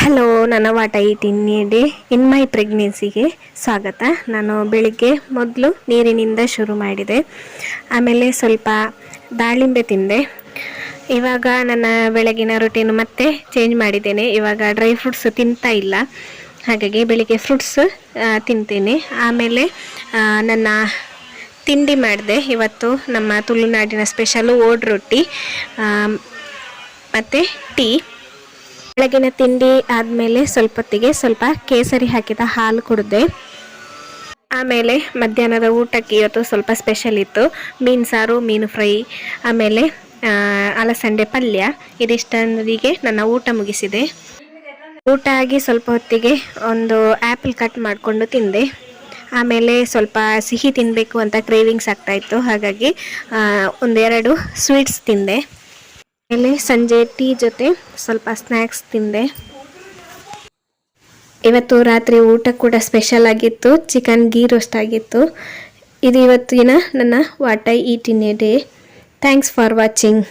Hello, ನನ್ನ ವಾಟ ಈಟಿನ್ day in ಮೈ ಪ್ರೆಗ್ನೆನ್ಸಿಗೆ ಸ್ವಾಗತ. ನಾನು ಬೆಳಿಗ್ಗೆ ಮೊದಲು ನೀರಿನಿಂದ ಶುರು ಮಾಡಿದೆ. ಆಮೇಲೆ ಸ್ವಲ್ಪ ದಾಳಿಂಬೆ ತಿಂದೆ. ಇವಾಗ ನನ್ನ ಬೆಳಗಿನ ರುಟೀನ್ ಮತ್ತೆ ಚೇಂಜ್ ಮಾಡಿದ್ದೇನೆ. ಇವಾಗ ಡ್ರೈ ಫ್ರೂಟ್ಸ್ ತಿಂತಾ ಇಲ್ಲ, ಹಾಗಾಗಿ ಬೆಳಿಗ್ಗೆ ಫ್ರೂಟ್ಸ್ ತಿಂತೇನೆ. ಆಮೇಲೆ ನನ್ನ ತಿಂಡಿ ಮಾಡಿದೆ. ಇವತ್ತು ನಮ್ಮ ತುಳುನಾಡಿನ ಸ್ಪೆಷಲು ಓಡ್ ರೊಟ್ಟಿ ಮತ್ತು ಟೀ. ಬೆಳಗಿನ ತಿಂಡಿ ಆದಮೇಲೆ ಸ್ವಲ್ಪ ಹೊತ್ತಿಗೆ ಸ್ವಲ್ಪ ಕೇಸರಿ ಹಾಕಿದ ಹಾಲು ಕುಡಿದೆ. ಆಮೇಲೆ ಮಧ್ಯಾಹ್ನದ ಊಟಕ್ಕೆ ಇವತ್ತು ಸ್ವಲ್ಪ ಸ್ಪೆಷಲ್ ಇತ್ತು. ಮೀನು ಸಾರು, ಮೀನು ಫ್ರೈ, ಆಮೇಲೆ ಅಲಸಂಡೆ ಪಲ್ಯ. ಇದಿಷ್ಟೊಂದಿಗೆ ನನ್ನ ಊಟ ಮುಗಿಸಿದೆ. ಊಟ ಆಗಿ ಸ್ವಲ್ಪ ಹೊತ್ತಿಗೆ ಒಂದು ಆ್ಯಪಲ್ ಕಟ್ ಮಾಡಿಕೊಂಡು ತಿಂದೆ. ಆಮೇಲೆ ಸ್ವಲ್ಪ ಸಿಹಿ ತಿನ್ನಬೇಕು ಅಂತ ಕ್ರೇವಿಂಗ್ಸ್ ಆಗ್ತಾಯಿತ್ತು, ಹಾಗಾಗಿ ಒಂದೆರಡು ಸ್ವೀಟ್ಸ್ ತಿಂದೆ. ಆಮೇಲೆ ಸಂಜೆ ಟೀ ಜೊತೆ ಸ್ವಲ್ಪ ಸ್ನ್ಯಾಕ್ಸ್ ತಿಂದೆ. ಇವತ್ತು ರಾತ್ರಿ ಊಟ ಕೂಡ ಸ್ಪೆಷಲ್ ಆಗಿತ್ತು, ಚಿಕನ್ ಗೀ ರೋಸ್ಟ್ ಆಗಿತ್ತು. ಇದು ಇವತ್ತಿನ ನನ್ನ what I eat in a day. Thanks for watching.